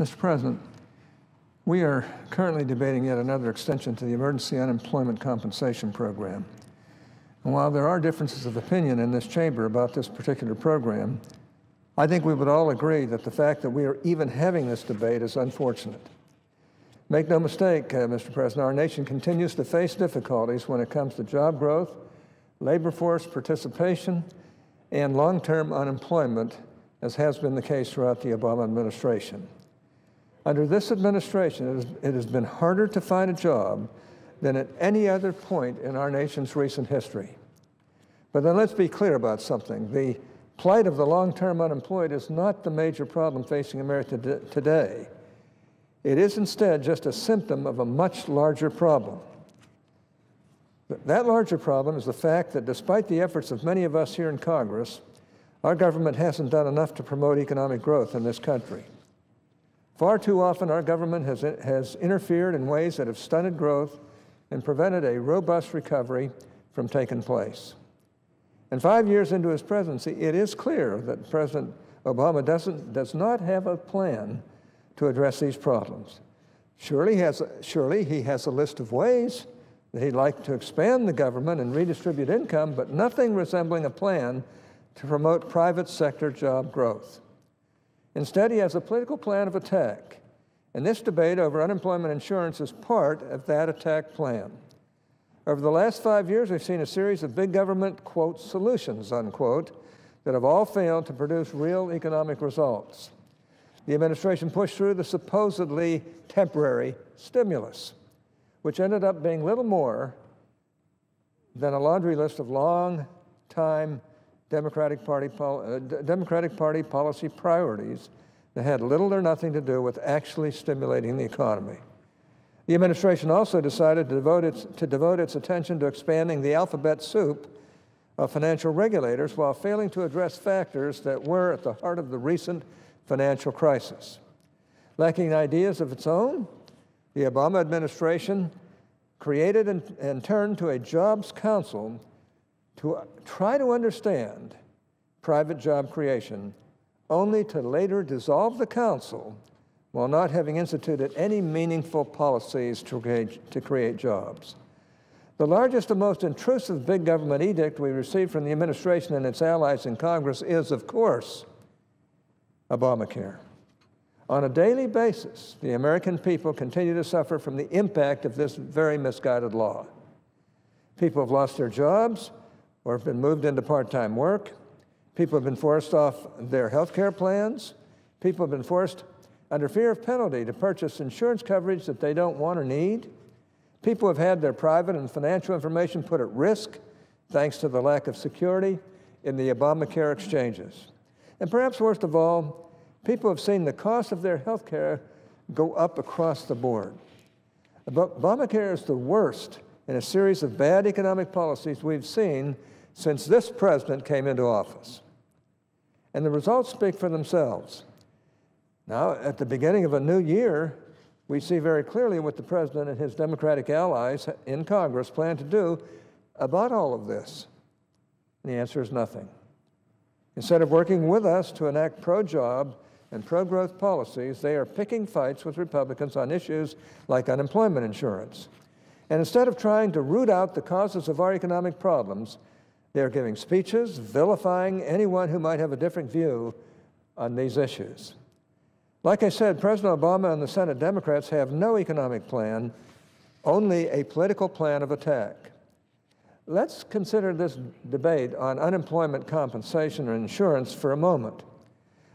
Mr. President, we are currently debating yet another extension to the Emergency Unemployment Compensation Program. And while there are differences of opinion in this chamber about this particular program, I think we would all agree that the fact that we are even having this debate is unfortunate. Make no mistake, Mr. President, our nation continues to face difficulties when it comes to job growth, labor force participation, and long-term unemployment, as has been the case throughout the Obama administration. Under this administration, it has been harder to find a job than at any other point in our nation's recent history. But then let's be clear about something. The plight of the long-term unemployed is not the major problem facing America today. It is instead just a symptom of a much larger problem. That larger problem is the fact that despite the efforts of many of us here in Congress, our government hasn't done enough to promote economic growth in this country. Far too often, our government has interfered in ways that have stunted growth and prevented a robust recovery from taking place. And 5 years into his presidency, it is clear that President Obama does not have a plan to address these problems. Surely he has a list of ways that he'd like to expand the government and redistribute income, but nothing resembling a plan to promote private sector job growth. Instead, he has a political plan of attack, and this debate over unemployment insurance is part of that attack plan. Over the last 5 years, we've seen a series of big government, quote, solutions, unquote, that have all failed to produce real economic results. The administration pushed through the supposedly temporary stimulus, which ended up being little more than a laundry list of long-time Democratic Party policy priorities that had little or nothing to do with actually stimulating the economy. The administration also decided to devote its attention to expanding the alphabet soup of financial regulators while failing to address factors that were at the heart of the recent financial crisis. Lacking ideas of its own, the Obama administration created and turned to a Jobs Council to try to understand private job creation, only to later dissolve the council while not having instituted any meaningful policies to create jobs. The largest and most intrusive big government edict we received from the administration and its allies in Congress is, of course, Obamacare. On a daily basis, the American people continue to suffer from the impact of this very misguided law. People have lost their jobs or have been moved into part-time work. People have been forced off their health care plans. People have been forced, under fear of penalty, to purchase insurance coverage that they don't want or need. People have had their private and financial information put at risk thanks to the lack of security in the Obamacare exchanges. And perhaps worst of all, people have seen the cost of their health care go up across the board. Obamacare is the worst in a series of bad economic policies we've seen since this president came into office. And the results speak for themselves. Now, at the beginning of a new year, we see very clearly what the president and his Democratic allies in Congress plan to do about all of this. And the answer is nothing. Instead of working with us to enact pro-job and pro-growth policies, they are picking fights with Republicans on issues like unemployment insurance. And instead of trying to root out the causes of our economic problems, they're giving speeches vilifying anyone who might have a different view on these issues. Like I said, President Obama and the Senate Democrats have no economic plan, only a political plan of attack. Let's consider this debate on unemployment compensation or insurance for a moment.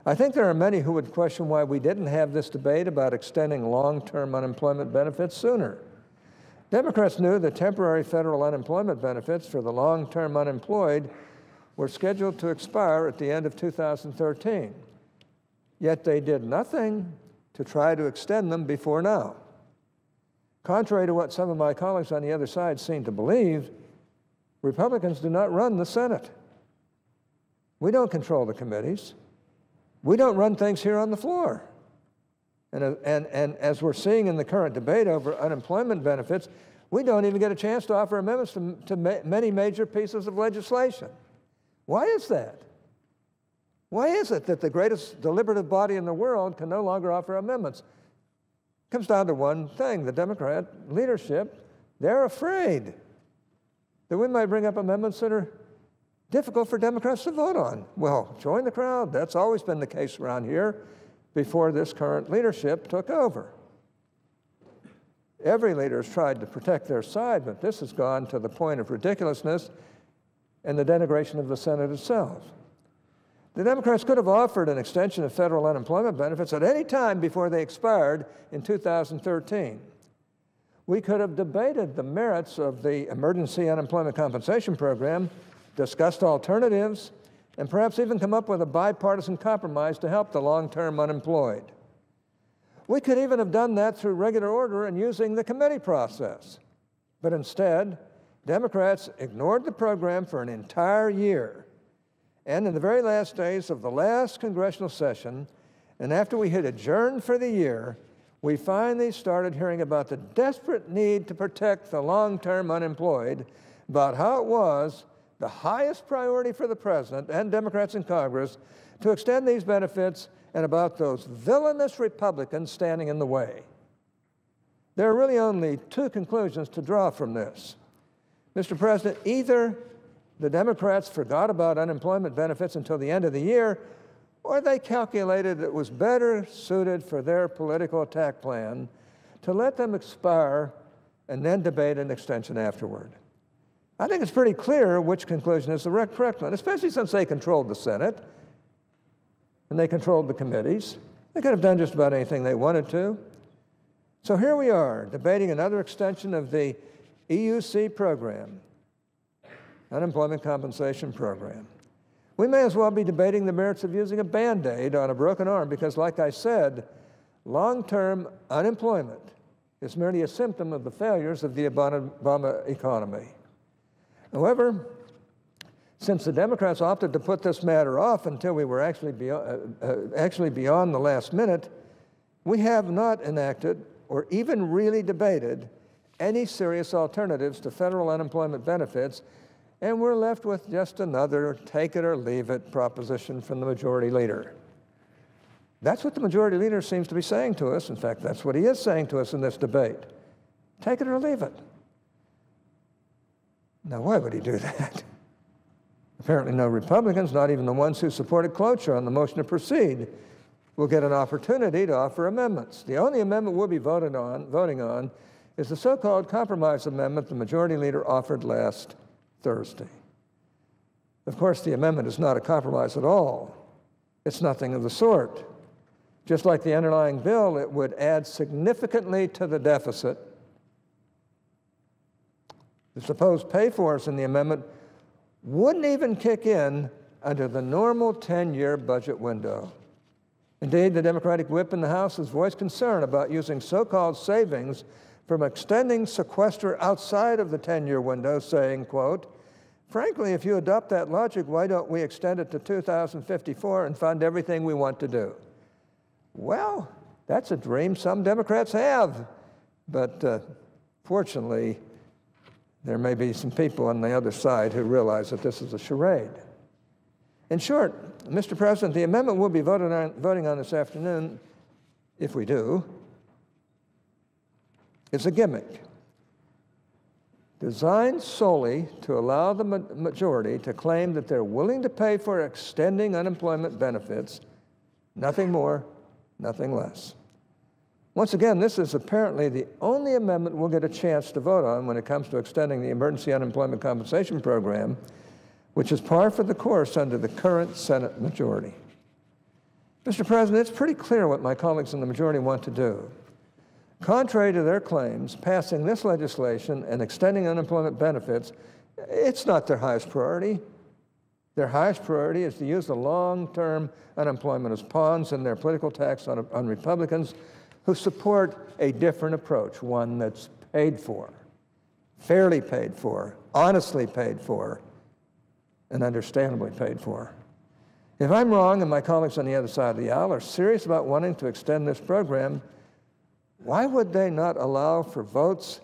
I think there are many who would question why we didn't have this debate about extending long-term unemployment benefits sooner. Democrats knew that temporary federal unemployment benefits for the long-term unemployed were scheduled to expire at the end of 2013. Yet they did nothing to try to extend them before now. Contrary to what some of my colleagues on the other side seem to believe, Republicans do not run the Senate. We don't control the committees. We don't run things here on the floor. And as we're seeing in the current debate over unemployment benefits, we don't even get a chance to offer amendments to many major pieces of legislation. Why is that? Why is it that the greatest deliberative body in the world can no longer offer amendments? It comes down to one thing. The Democrat leadership, they're afraid that we might bring up amendments that are difficult for Democrats to vote on. Well, join the crowd. That's always been the case around here before this current leadership took over. Every leader has tried to protect their side, but this has gone to the point of ridiculousness and the denigration of the Senate itself. The Democrats could have offered an extension of federal unemployment benefits at any time before they expired in 2013. We could have debated the merits of the Emergency Unemployment Compensation Program, discussed alternatives, and perhaps even come up with a bipartisan compromise to help the long-term unemployed. We could even have done that through regular order and using the committee process. But instead, Democrats ignored the program for an entire year. And in the very last days of the last congressional session, and after we had adjourned for the year, we finally started hearing about the desperate need to protect the long-term unemployed, about how it was the highest priority for the president and Democrats in Congress to extend these benefits, and about those villainous Republicans standing in the way. There are really only two conclusions to draw from this. Mr. President, either the Democrats forgot about unemployment benefits until the end of the year, or they calculated it was better suited for their political attack plan to let them expire and then debate an extension afterward. I think it's pretty clear which conclusion is the correct one, especially since they controlled the Senate and they controlled the committees. They could have done just about anything they wanted to. So here we are, debating another extension of the EUC program, Unemployment Compensation Program. We may as well be debating the merits of using a Band-Aid on a broken arm because, like I said, long-term unemployment is merely a symptom of the failures of the Obama economy. However, since the Democrats opted to put this matter off until we were actually beyond the last minute, we have not enacted or even really debated any serious alternatives to federal unemployment benefits, and we're left with just another take-it-or-leave-it proposition from the majority leader. That's what the majority leader seems to be saying to us. In fact, that's what he is saying to us in this debate. Take it or leave it. Now, why would he do that? Apparently no Republicans, not even the ones who supported cloture on the motion to proceed, will get an opportunity to offer amendments. The only amendment we'll be voting on is the so-called compromise amendment the majority leader offered last Thursday. Of course, the amendment is not a compromise at all. It's nothing of the sort. Just like the underlying bill, it would add significantly to the deficit. The supposed pay-fors in the amendment wouldn't even kick in under the normal 10-year budget window. Indeed, the Democratic whip in the House has voiced concern about using so-called savings from extending sequester outside of the 10-year window, saying, quote, "Frankly, if you adopt that logic, why don't we extend it to 2054 and fund everything we want to do?" Well, that's a dream some Democrats have, but fortunately, there may be some people on the other side who realize that this is a charade. In short, Mr. President, the amendment we'll be voting on this afternoon, if we do, is a gimmick designed solely to allow the majority to claim that they're willing to pay for extending unemployment benefits, nothing more, nothing less. Once again, this is apparently the only amendment we'll get a chance to vote on when it comes to extending the Emergency Unemployment Compensation Program, which is par for the course under the current Senate majority. Mr. President, it's pretty clear what my colleagues in the majority want to do. Contrary to their claims, passing this legislation and extending unemployment benefits, it's not their highest priority. Their highest priority is to use the long-term unemployment as pawns in their political attacks on Republicans who support a different approach, one that's paid for, fairly paid for, honestly paid for, and understandably paid for. If I'm wrong and my colleagues on the other side of the aisle are serious about wanting to extend this program, why would they not allow for votes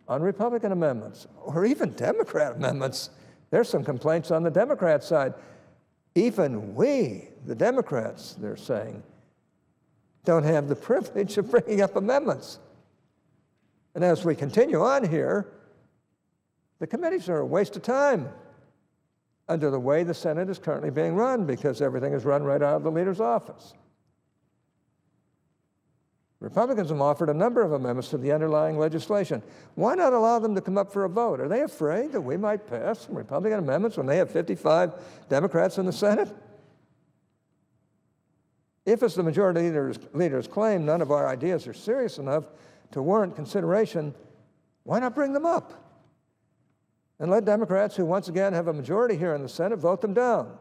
on Republican amendments or even Democrat amendments? There's some complaints on the Democrat side. Even we, the Democrats, they're saying, don't have the privilege of bringing up amendments. And as we continue on here, the committees are a waste of time under the way the Senate is currently being run, because everything is run right out of the leader's office. Republicans have offered a number of amendments to the underlying legislation. Why not allow them to come up for a vote? Are they afraid that we might pass some Republican amendments when they have 55 Democrats in the Senate? If, as the majority leaders claim, none of our ideas are serious enough to warrant consideration, why not bring them up? And let Democrats, who once again have a majority here in the Senate, vote them down.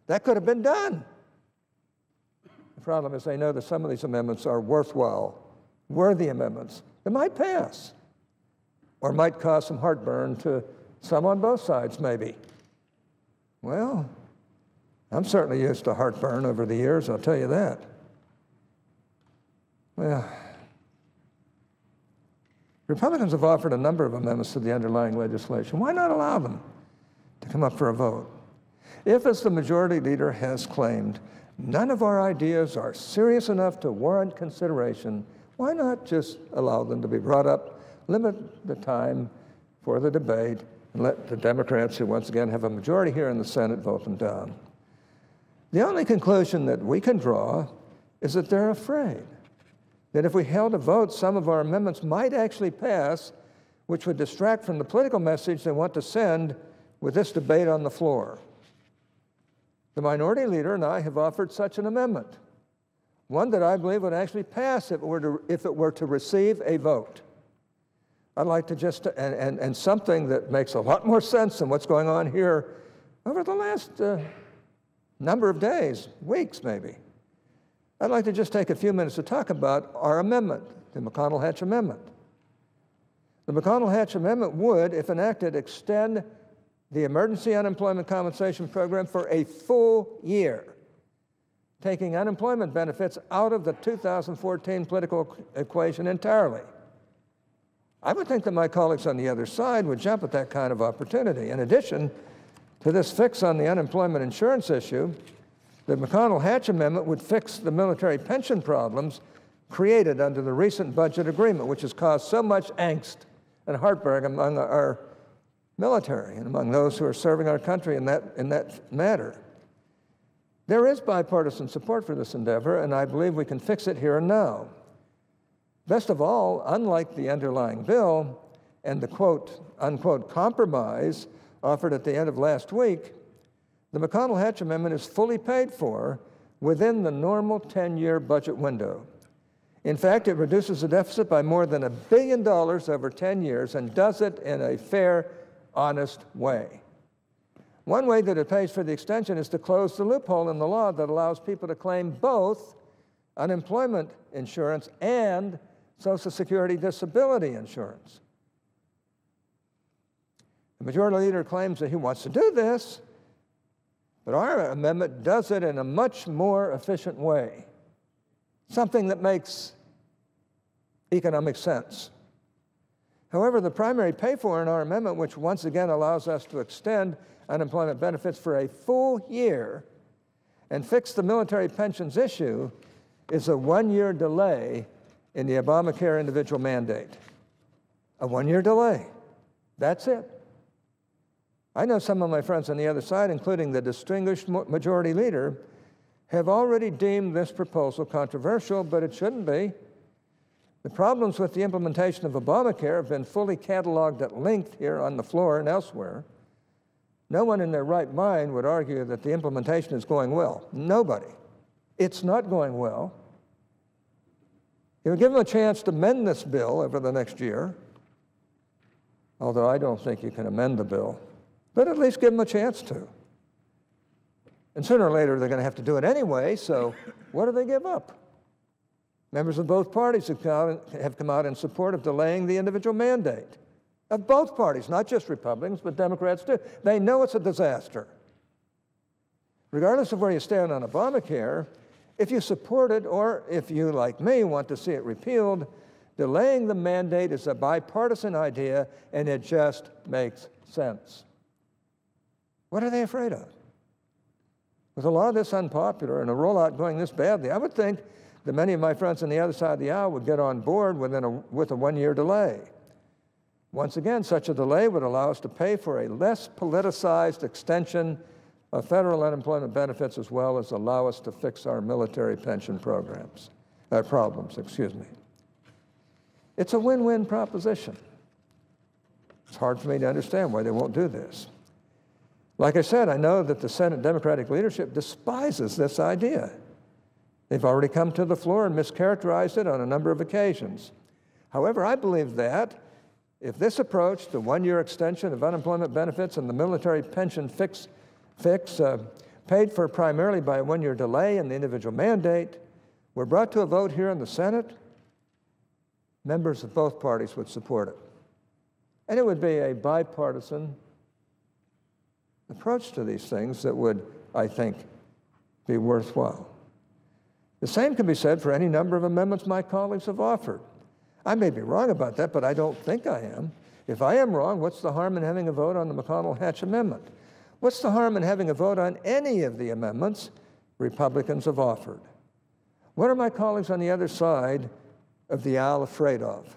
That could have been done. The problem is they know that some of these amendments are worthwhile, worthy amendments that might pass, or might cause some heartburn to some on both sides, maybe. Well, I'm certainly used to heartburn over the years, I'll tell you that. Well, Republicans have offered a number of amendments to the underlying legislation. Why not allow them to come up for a vote? If, as the majority leader has claimed, none of our ideas are serious enough to warrant consideration, why not just allow them to be brought up, limit the time for the debate, and let the Democrats, who once again have a majority here in the Senate, vote them down? The only conclusion that we can draw is that they're afraid that if we held a vote, some of our amendments might actually pass, which would distract from the political message they want to send with this debate on the floor. The minority leader and I have offered such an amendment, one that I believe would actually pass if it were to receive a vote. I'd like to just, and something that makes a lot more sense than what's going on here over the last number of days, weeks maybe. I'd like to just take a few minutes to talk about our amendment, the McConnell-Hatch Amendment. The McConnell-Hatch Amendment would, if enacted, extend the Emergency Unemployment Compensation Program for a full year, taking unemployment benefits out of the 2014 political equation entirely. I would think that my colleagues on the other side would jump at that kind of opportunity. In addition to this fix on the unemployment insurance issue, the McConnell-Hatch Amendment would fix the military pension problems created under the recent budget agreement, which has caused so much angst and heartburn among our military and among those who are serving our country in that matter. There is bipartisan support for this endeavor, and I believe we can fix it here and now. Best of all, unlike the underlying bill and the quote-unquote compromise offered at the end of last week, the McConnell-Hatch Amendment is fully paid for within the normal 10-year budget window. In fact, it reduces the deficit by more than $1 billion over 10 years and does it in a fair, honest way. One way that it pays for the extension is to close the loophole in the law that allows people to claim both unemployment insurance and Social Security disability insurance. The majority leader claims that he wants to do this, but our amendment does it in a much more efficient way, something that makes economic sense. However, the primary pay-for in our amendment, which once again allows us to extend unemployment benefits for a full year and fix the military pensions issue, is a one-year delay in the Obamacare individual mandate. A one-year delay. That's it. I know some of my friends on the other side, including the distinguished majority leader, have already deemed this proposal controversial, but it shouldn't be. The problems with the implementation of Obamacare have been fully cataloged at length here on the floor and elsewhere. No one in their right mind would argue that the implementation is going well. Nobody. It's not going well. You would give them a chance to amend this bill over the next year, although I don't think you can amend the bill, but at least give them a chance to. And sooner or later, they're going to have to do it anyway, so what do they give up? Members of both parties have come out in support of delaying the individual mandate. Of both parties, not just Republicans, but Democrats too. They know it's a disaster. Regardless of where you stand on Obamacare, if you support it, or if you, like me, want to see it repealed, delaying the mandate is a bipartisan idea, and it just makes sense. What are they afraid of? With a law this unpopular and a rollout going this badly, I would think that many of my friends on the other side of the aisle would get on board with a one-year delay. Once again, such a delay would allow us to pay for a less politicized extension of federal unemployment benefits, as well as allow us to fix our military pension problems. It's a win-win proposition. It's hard for me to understand why they won't do this. Like I said, I know that the Senate Democratic leadership despises this idea. They've already come to the floor and mischaracterized it on a number of occasions. However, I believe that if this approach, the one-year extension of unemployment benefits and the military pension fix paid for primarily by a one-year delay in the individual mandate, were brought to a vote here in the Senate, members of both parties would support it. And it would be a bipartisan approach to these things that would, I think, be worthwhile. The same can be said for any number of amendments my colleagues have offered. I may be wrong about that, but I don't think I am. If I am wrong, what's the harm in having a vote on the McConnell-Hatch amendment? What's the harm in having a vote on any of the amendments Republicans have offered? What are my colleagues on the other side of the aisle afraid of?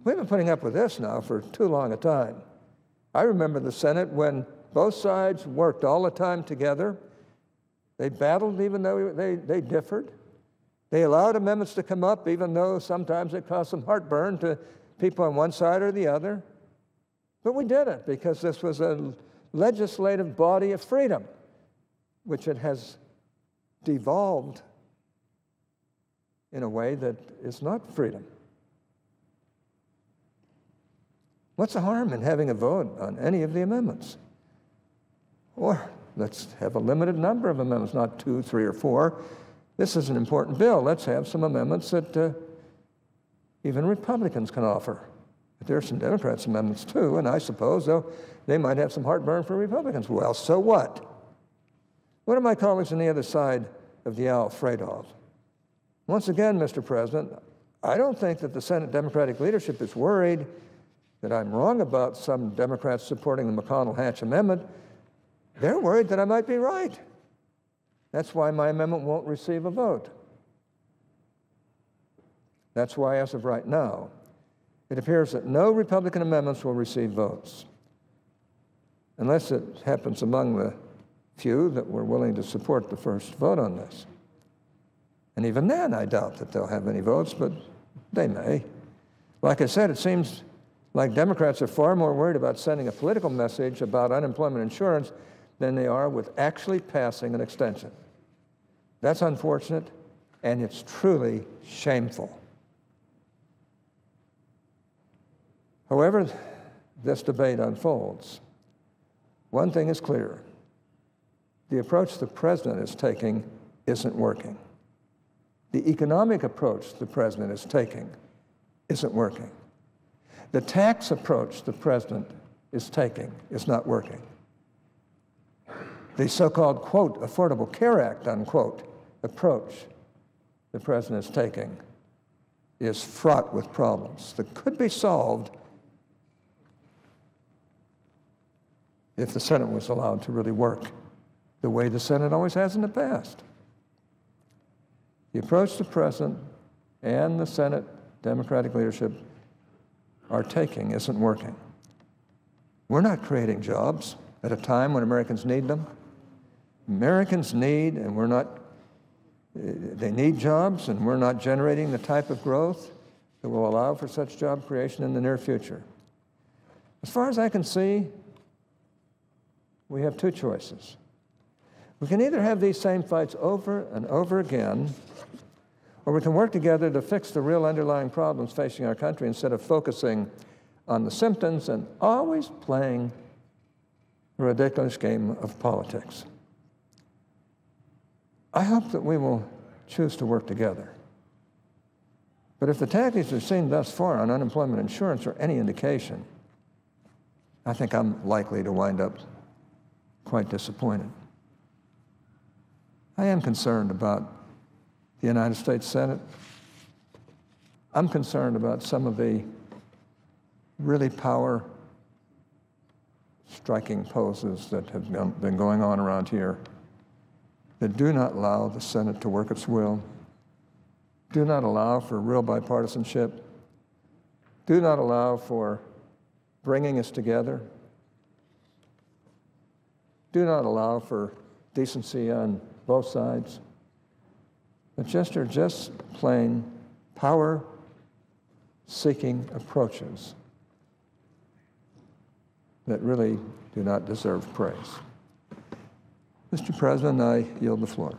We've been putting up with this now for too long a time. I remember the Senate when both sides worked all the time together. They battled even though they differed. They allowed amendments to come up even though sometimes it caused some heartburn to people on one side or the other. But we did it because this was a legislative body of freedom, which it has devolved in a way that is not freedom. What's the harm in having a vote on any of the amendments? Or let's have a limited number of amendments, not 2, 3, or 4. This is an important bill. Let's have some amendments that even Republicans can offer. But there are some Democrats' amendments too, and I suppose they might have some heartburn for Republicans. Well, so what? What are my colleagues on the other side of the aisle afraid of? Once again, Mr. President, I don't think that the Senate Democratic leadership is worried that I'm wrong about some Democrats supporting the McConnell-Hatch amendment. They're worried that I might be right. That's why my amendment won't receive a vote. That's why, as of right now, it appears that no Republican amendments will receive votes, unless it happens among the few that were willing to support the first vote on this. And even then, I doubt that they'll have any votes, but they may. Like I said, it seems like Democrats are far more worried about sending a political message about unemployment insurance than they are with actually passing an extension. That's unfortunate, and it's truly shameful. However this debate unfolds, one thing is clear. The approach the president is taking isn't working. The economic approach the president is taking isn't working. The tax approach the president is taking is not working. The so-called, quote, Affordable Care Act, unquote, approach the president is taking is fraught with problems that could be solved if the Senate was allowed to really work the way the Senate always has in the past. The approach the president and the Senate Democratic leadership are taking isn't working. We're not creating jobs at a time when Americans need them. Americans need, and they need jobs, and we're not generating the type of growth that will allow for such job creation in the near future. As far as I can see, we have two choices. We can either have these same fights over and over again, or we can work together to fix the real underlying problems facing our country instead of focusing on the symptoms and always playing a ridiculous game of politics. I hope that we will choose to work together. But if the tactics we've seen thus far on unemployment insurance are any indication, I think I'm likely to wind up quite disappointed. I am concerned about the United States Senate. I'm concerned about some of the really power-striking poses that have been going on around here that do not allow the Senate to work its will, do not allow for real bipartisanship, do not allow for bringing us together, do not allow for decency on both sides, but just are just plain power-seeking approaches that really do not deserve praise. Mr. President, I yield the floor.